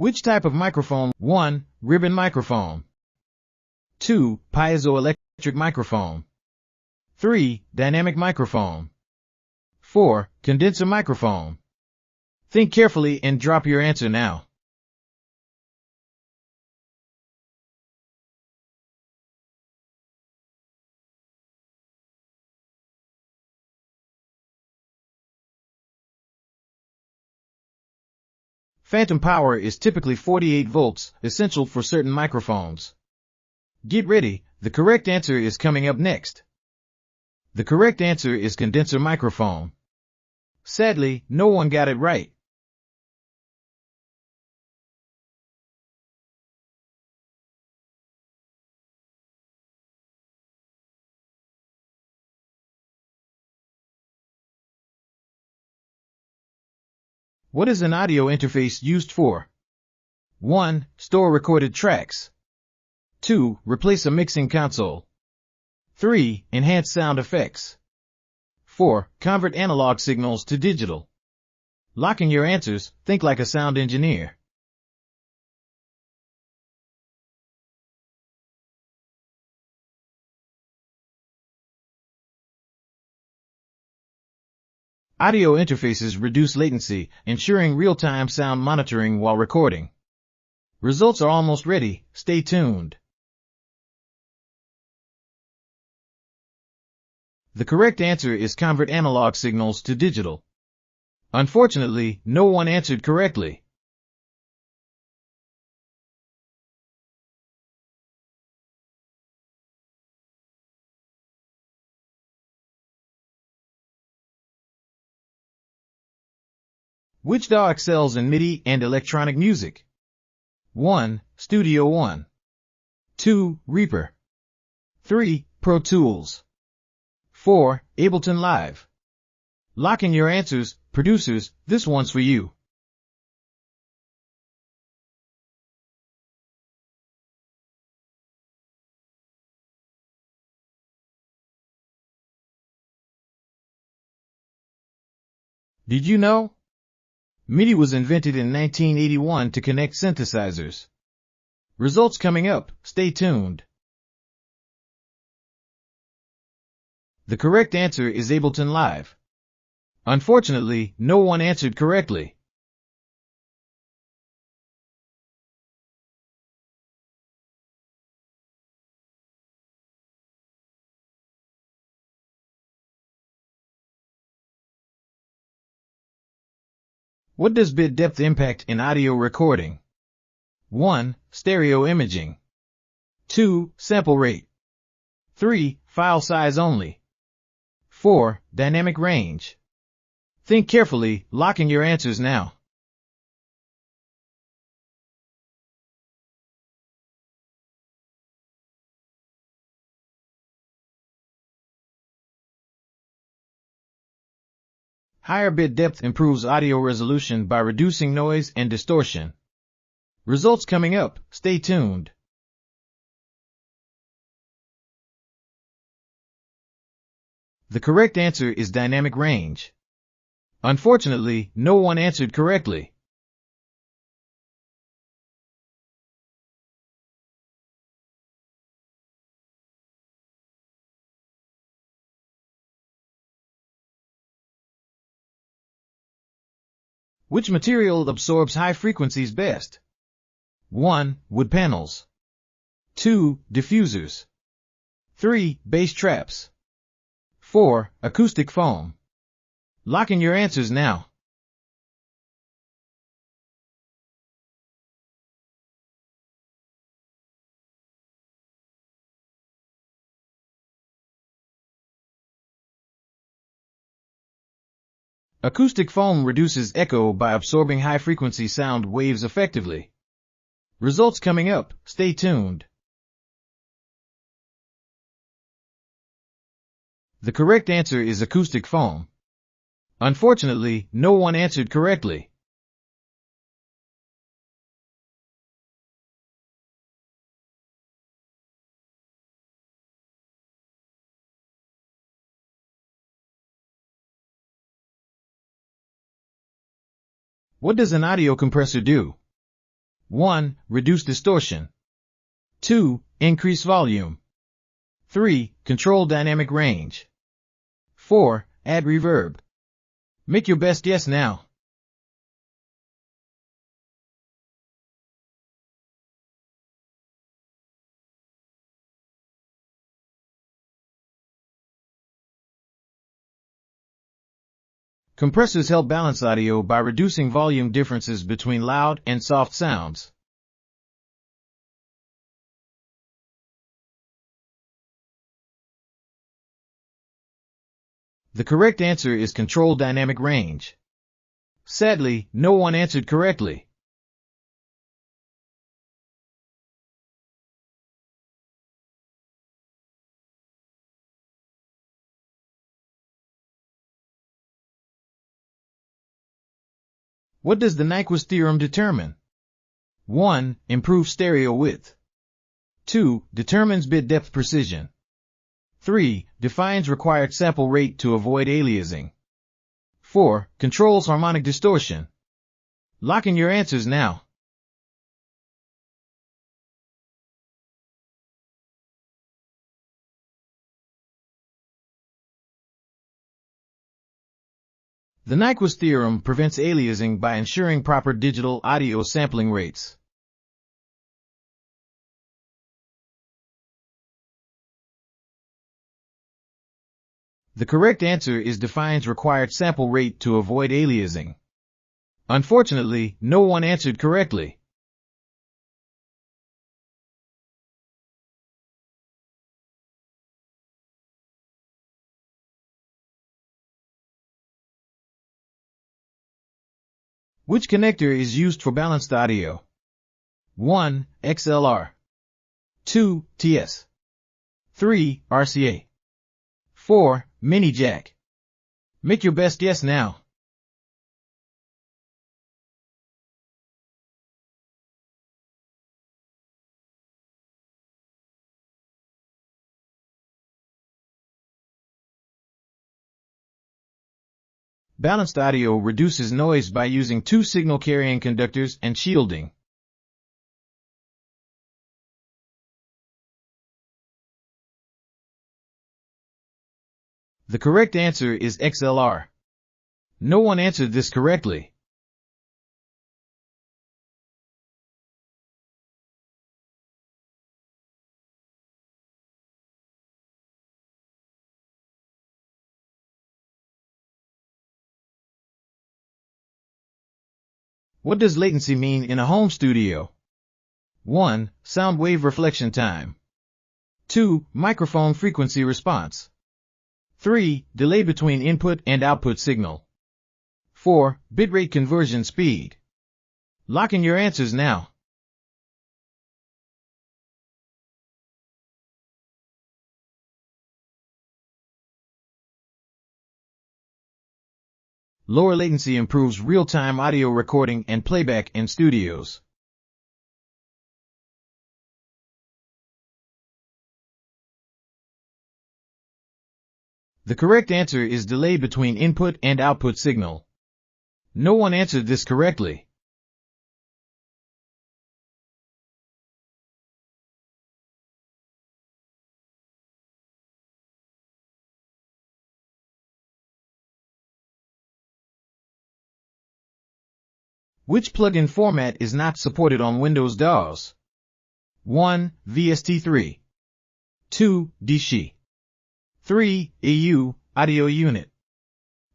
Which type of microphone? 1. Ribbon microphone. 2. Piezoelectric microphone. 3. Dynamic microphone. 4. Condenser microphone. Think carefully and drop your answer now. Phantom power is typically 48 volts, essential for certain microphones. Get ready, the correct answer is coming up next. The correct answer is condenser microphone. Sadly, no one got it right. What is an audio interface used for? 1. Store recorded tracks. 2. Replace a mixing console. 3. Enhance sound effects. 4. Convert analog signals to digital. Locking your answers, think like a sound engineer. Audio interfaces reduce latency, ensuring real-time sound monitoring while recording. Results are almost ready, stay tuned. The correct answer is convert analog signals to digital. Unfortunately, no one answered correctly. Which DAW excels in MIDI and electronic music? 1. Studio One. 2. Reaper. 3. Pro Tools. 4. Ableton Live. Locking your answers, producers, this one's for you. Did you know? MIDI was invented in 1981 to connect synthesizers. Results coming up, stay tuned. The correct answer is Ableton Live. Unfortunately, no one answered correctly. What does bit depth impact in audio recording? 1. Stereo imaging. 2. Sample rate. 3. File size only. 4. Dynamic range. Think carefully, locking your answers now. Higher bit depth improves audio resolution by reducing noise and distortion. Results coming up, stay tuned. The correct answer is dynamic range. Unfortunately, no one answered correctly. Which material absorbs high frequencies best? 1. Wood panels. 2. Diffusers. 3. Bass traps. 4. Acoustic foam. Locking your answers now. Acoustic foam reduces echo by absorbing high-frequency sound waves effectively. Results coming up, stay tuned. The correct answer is acoustic foam. Unfortunately, no one answered correctly. What does an audio compressor do? 1. Reduce distortion. 2. Increase volume. 3. Control dynamic range. 4. Add reverb. Make your best guess now. Compressors help balance audio by reducing volume differences between loud and soft sounds. The correct answer is control dynamic range. Sadly, no one answered correctly. What does the Nyquist theorem determine? 1. Improves stereo width. 2. Determines bit depth precision. 3. Defines required sample rate to avoid aliasing. 4. Controls harmonic distortion. Lock in your answers now. The Nyquist theorem prevents aliasing by ensuring proper digital audio sampling rates. The correct answer is defines required sample rate to avoid aliasing. Unfortunately, no one answered correctly. Which connector is used for balanced audio? 1. XLR. 2. TS. 3. RCA. 4. Mini jack. Make your best guess now. Balanced audio reduces noise by using two signal carrying conductors and shielding. The correct answer is XLR. No one answered this correctly. What does latency mean in a home studio? 1. Sound wave reflection time. 2. Microphone frequency response. 3. Delay between input and output signal. 4. Bitrate conversion speed. Lock in your answers now. Lower latency improves real-time audio recording and playback in studios. The correct answer is delay between input and output signal. No one answered this correctly. Which plugin format is not supported on Windows DAWs? 1. VST3. 2. DSHI. 3. AU, Audio Unit.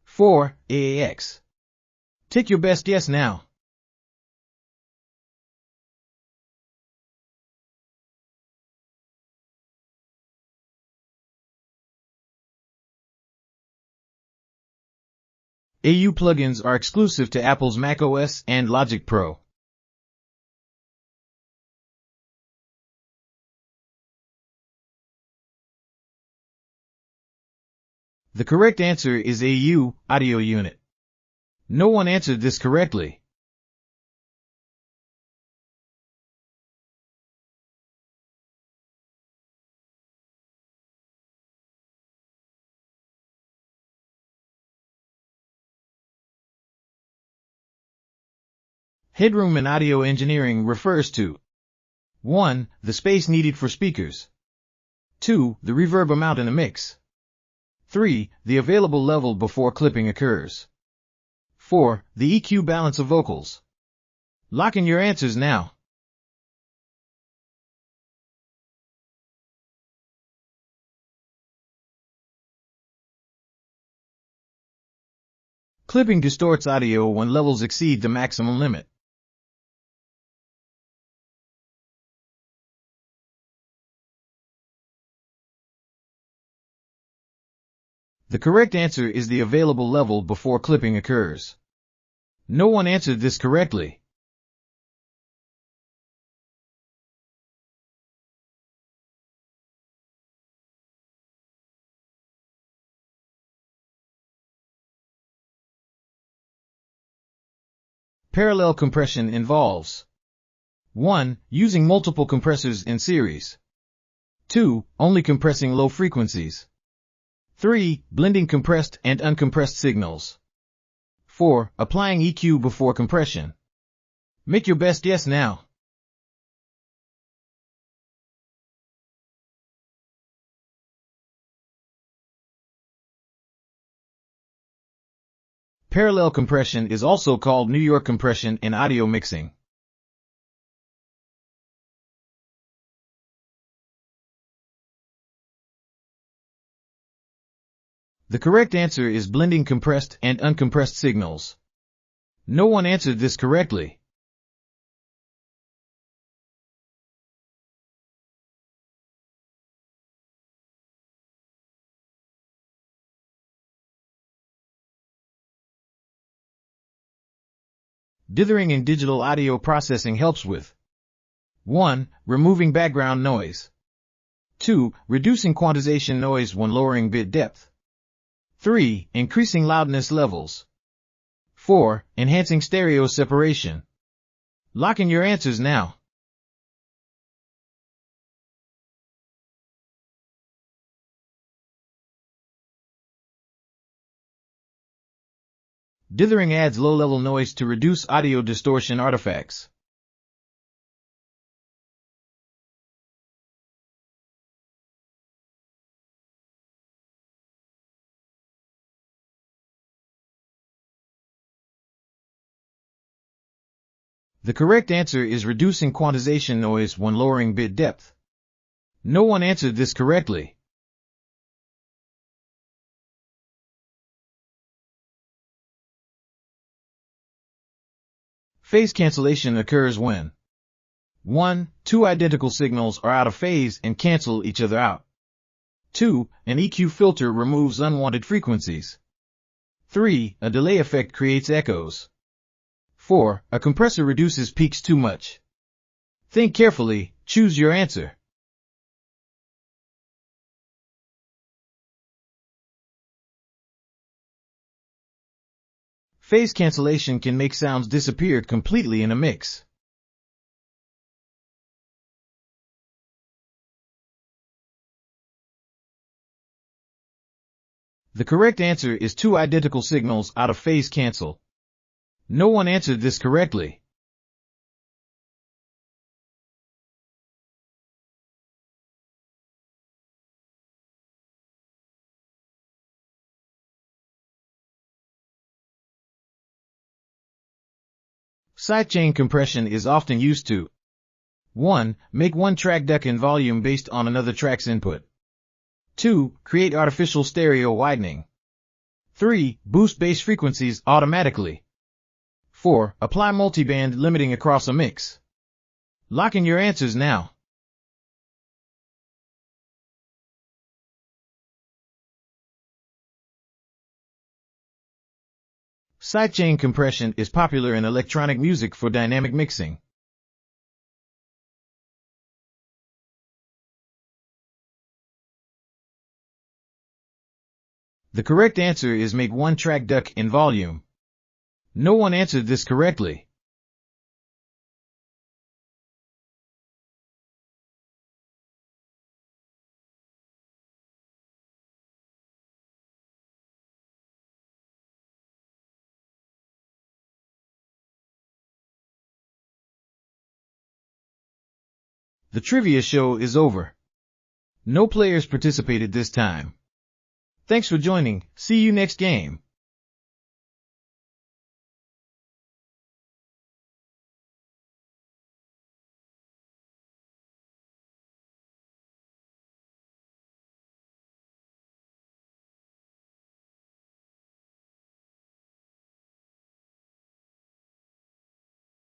4. AAX. Take your best guess now. AU plugins are exclusive to Apple's macOS and Logic Pro. The correct answer is AU, Audio Unit. No one answered this correctly. Headroom in audio engineering refers to 1. The space needed for speakers. 2. The reverb amount in a mix. 3. The available level before clipping occurs. 4. The EQ balance of vocals. Lock in your answers now. Clipping distorts audio when levels exceed the maximum limit. The correct answer is the available level before clipping occurs. No one answered this correctly. Parallel compression involves 1. Using multiple compressors in series. 2. Only compressing low frequencies. 3. Blending compressed and uncompressed signals. 4. Applying EQ before compression. Make your best guess now. Parallel compression is also called New York compression in audio mixing. The correct answer is blending compressed and uncompressed signals. No one answered this correctly. Dithering in digital audio processing helps with 1. Removing background noise. 2. Reducing quantization noise when lowering bit depth. 3. Increasing loudness levels. 4. Enhancing stereo separation. Lock in your answers now. Dithering adds low-level noise to reduce audio distortion artifacts. The correct answer is reducing quantization noise when lowering bit depth. No one answered this correctly. Phase cancellation occurs when 1. Two identical signals are out of phase and cancel each other out. 2. An EQ filter removes unwanted frequencies. 3. A delay effect creates echoes. 4. A compressor reduces peaks too much. Think carefully, choose your answer. Phase cancellation can make sounds disappear completely in a mix. The correct answer is two identical signals out of phase cancel. No one answered this correctly. Sidechain compression is often used to 1. Make one track duck in volume based on another track's input. 2. Create artificial stereo widening. 3. Boost bass frequencies automatically. 4. Apply multiband limiting across a mix. Lock in your answers now. Sidechain compression is popular in electronic music for dynamic mixing. The correct answer is make one track duck in volume. No one answered this correctly. The trivia show is over. No players participated this time. Thanks for joining. See you next game.